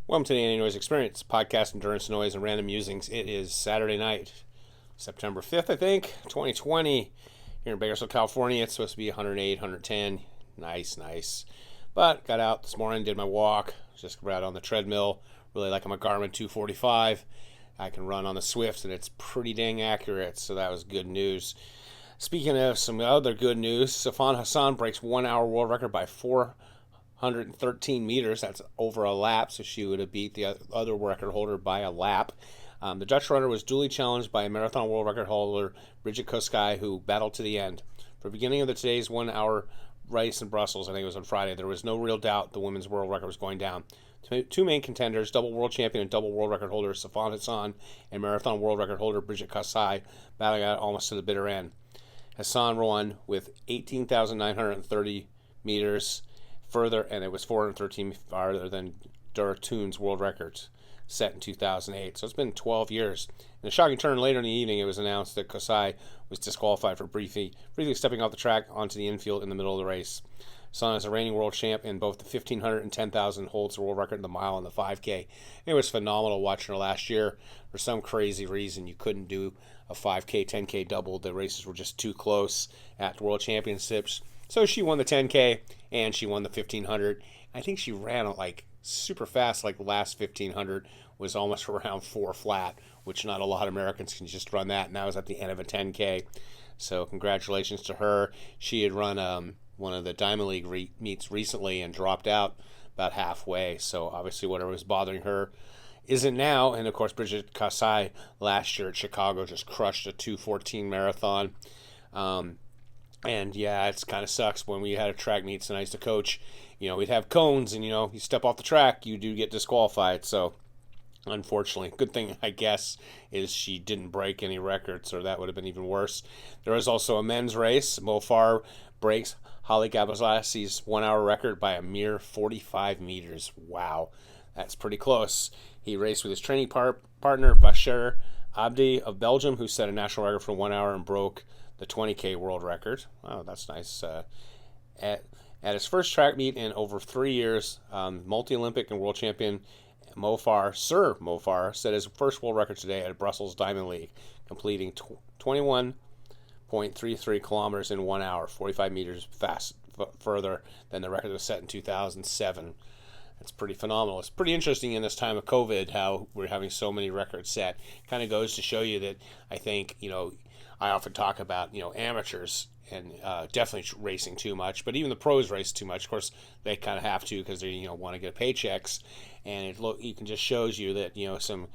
Welcome to the Anti Noise Experience, podcast, endurance, noise, and random musings. It is Saturday night, September 5th, I think, 2020. Here in Bakersfield, California, it's supposed to be 108, 110. Nice. But got out this morning, did my walk, just out on the treadmill. Really like I'm a Garmin 245. I can run on the Swift, and it's pretty dang accurate, so that was good news. Speaking of some other good news, Sifan Hassan breaks 1 hour world record by 413 meters. That's over a lap, so she would have beat the other record holder by a lap. The Dutch runner was duly challenged by a marathon world record holder, Brigid Kosgei, who battled to the end. For the beginning of today's 1 hour race in Brussels, I think it was on Friday, there was no real doubt the women's world record was going down. Two main contenders, double world champion and double world record holder Sifan Hassan and marathon world record holder Brigid Kosgei, battling out almost to the bitter end. Hassan won with 18,930 meters further, and it was 413 farther than Thun's world records set in 2008. So it's been 12 years. In a shocking turn later in the evening, it was announced that Kosgei was disqualified for briefly stepping off the track onto the infield in the middle of the race. Hassan is a reigning world champ in both the 1,500 and 10,000, holds the world record in the mile and the 5K. It was phenomenal watching her last year. For some crazy reason, you couldn't do a 5K, 10K double. The races were just too close at the World Championships. So she won the 10K and she won the 1,500. I think she ran like super fast, like the last 1,500 was almost around 4 flat, which not a lot of Americans can just run that. And that was at the end of a 10K. So congratulations to her. She had run one of the Diamond League meets recently and dropped out about halfway. So obviously whatever was bothering her isn't now. And of course, Brigid Kosgei last year at Chicago just crushed a 2:14 marathon. And yeah, it's kind of sucks when we had a track meets and I used to coach, we'd have cones and, you step off the track, you do get disqualified. So unfortunately, good thing, I guess, is she didn't break any records, or that would have been even worse. There was also a men's race. Mo Farah breaks Gebrselassie 1 hour record by a mere 45 meters. Wow, that's pretty close. He raced with his training partner, Bashir Abdi of Belgium, who set a national record for 1 hour and broke the 20K world record. Wow, that's nice. At his first track meet in over 3 years, multi-Olympic and world champion Sir Mo Farah set his first world record today at Brussels Diamond League, completing 21.33 kilometers in 1 hour, 45 meters further than the record that was set in 2007. It's pretty phenomenal. It's pretty interesting in this time of COVID how we're having so many records set. Kind of goes to show you that I think, I often talk about, amateurs and definitely racing too much, but even the pros race too much. Of course, they kind of have to because they, want to get paychecks, and you can just shows you that, some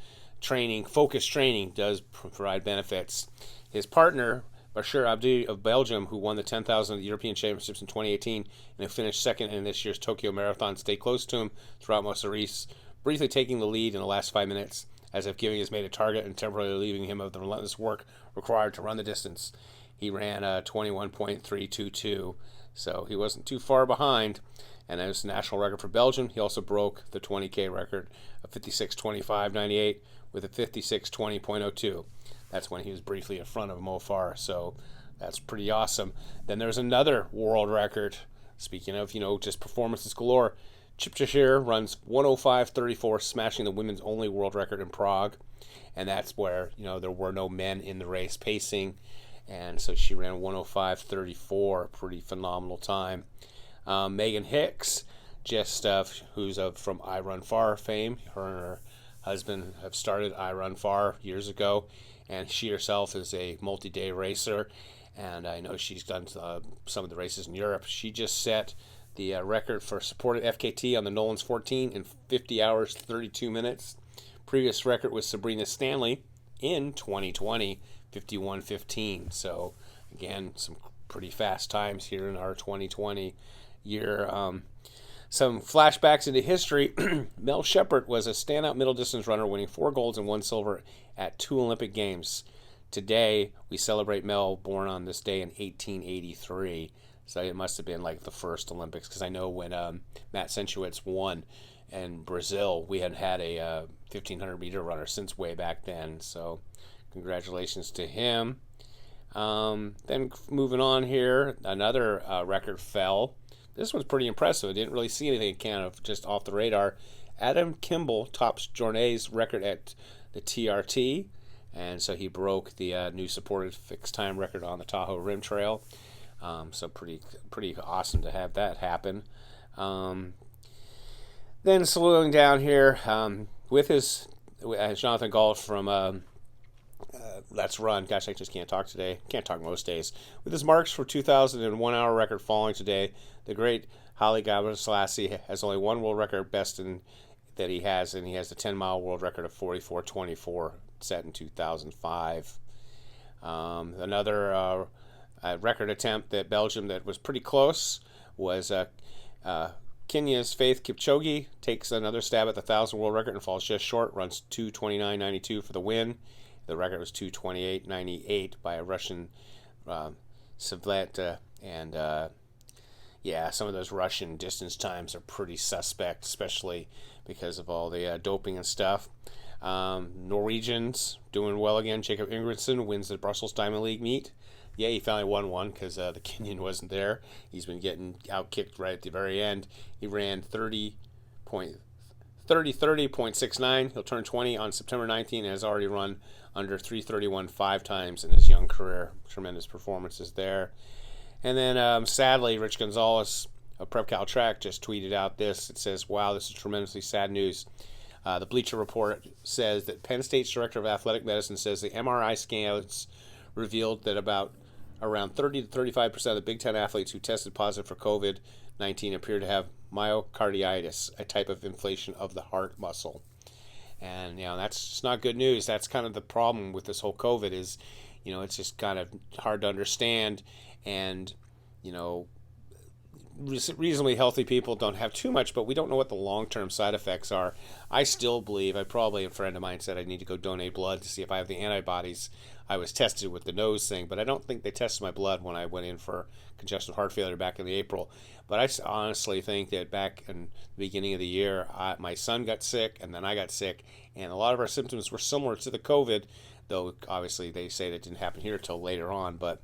training, focused training does provide benefits. His partner, Bashir Abdi of Belgium, who won the 10,000 European Championships in 2018 and who finished second in this year's Tokyo Marathon, stayed close to him throughout most of the race, briefly taking the lead in the last 5 minutes, as if giving his mate a target and temporarily relieving him of the relentless work required to run the distance. He ran 21.322, so he wasn't too far behind, and that was the national record for Belgium. He also broke the 20K record of 56.25.98 with a 56.20.02. That's when he was briefly in front of Mo Farah, so that's pretty awesome. Then there's another world record. Speaking of, just performances galore, Jepchirchir runs 105.34, smashing the women's only world record in Prague, and that's where, there were no men in the race pacing, and so she ran 105.34, pretty phenomenal time. Meghan Hicks, who's from I Run Far fame, her and her husband have started I Run Far years ago, and she herself is a multi-day racer, and I know she's done some of the races in Europe. She just set the record for supported FKT on the Nolan's 14 in 50 hours, 32 minutes. Previous record was Sabrina Stanley in 2020, 51:15. So, again, some pretty fast times here in our 2020 year. Some flashbacks into history. Mel Sheppard was a standout middle distance runner, winning 4 golds and 1 silver at 2 Olympic Games. Today, we celebrate Mel, born on this day in 1883. So it must have been like the first Olympics, because I know when Matt Sensuitz won in Brazil, we hadn't had a 1,500 meter runner since way back then. So congratulations to him. Then moving on here, another record fell. This one's pretty impressive. I didn't really see anything kind of just off the radar. Adam Kimble tops Jornet's record at the TRT, and so he broke the new supported fixed time record on the Tahoe Rim Trail. So pretty awesome to have that happen. Then slowing down here with his Jonathan Gault from Let's Run. Gosh, I just can't talk today. Can't talk most days. With his marks for 2001 hour record falling today, the great Gebrselassie has only one world record best that he has, and he has the 10-mile world record of 44:24 set in 2005. Another record attempt that Belgium that was pretty close was Kenya's Faith Kipchoge takes another stab at the 1,000 world record and falls just short, runs 2:29.92 for the win. The record was 2:28.98 by a Russian Savlet, and some of those Russian distance times are pretty suspect, especially because of all the doping and stuff. Norwegians doing well again. Jacob Ingebrigtsen wins the Brussels Diamond League meet. Yeah, he finally won one because the Kenyan wasn't there. He's been getting outkicked right at the very end. He ran 30.69. He'll turn 20 on September 19 and has already run under 3:31 5 times in his young career. Tremendous performances there. And then sadly, Rich Gonzalez of Prep Cal Track just tweeted out this. It says, "Wow, this is tremendously sad news." The Bleacher Report says that Penn State's Director of Athletic Medicine says the MRI scans revealed that around 30 to 35% of the Big Ten athletes who tested positive for COVID-19 appear to have myocarditis, a type of inflation of the heart muscle. And, that's just not good news. That's kind of the problem with this whole COVID is, it's just kind of hard to understand. And, reasonably healthy people don't have too much, but we don't know what the long-term side effects are. I still believe, a friend of mine said I need to go donate blood to see if I have the antibodies. I was tested with the nose thing, but I don't think they tested my blood when I went in for congestive heart failure back in April. But I honestly think that back in the beginning of the year, my son got sick, and then I got sick, and a lot of our symptoms were similar to the COVID, though obviously they say that didn't happen here till later on. But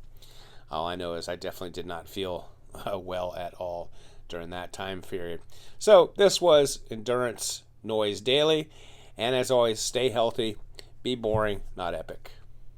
all I know is I definitely did not feel well at all during that time period. So this was Endurance Noise Daily, and as always, stay healthy, be boring, not epic.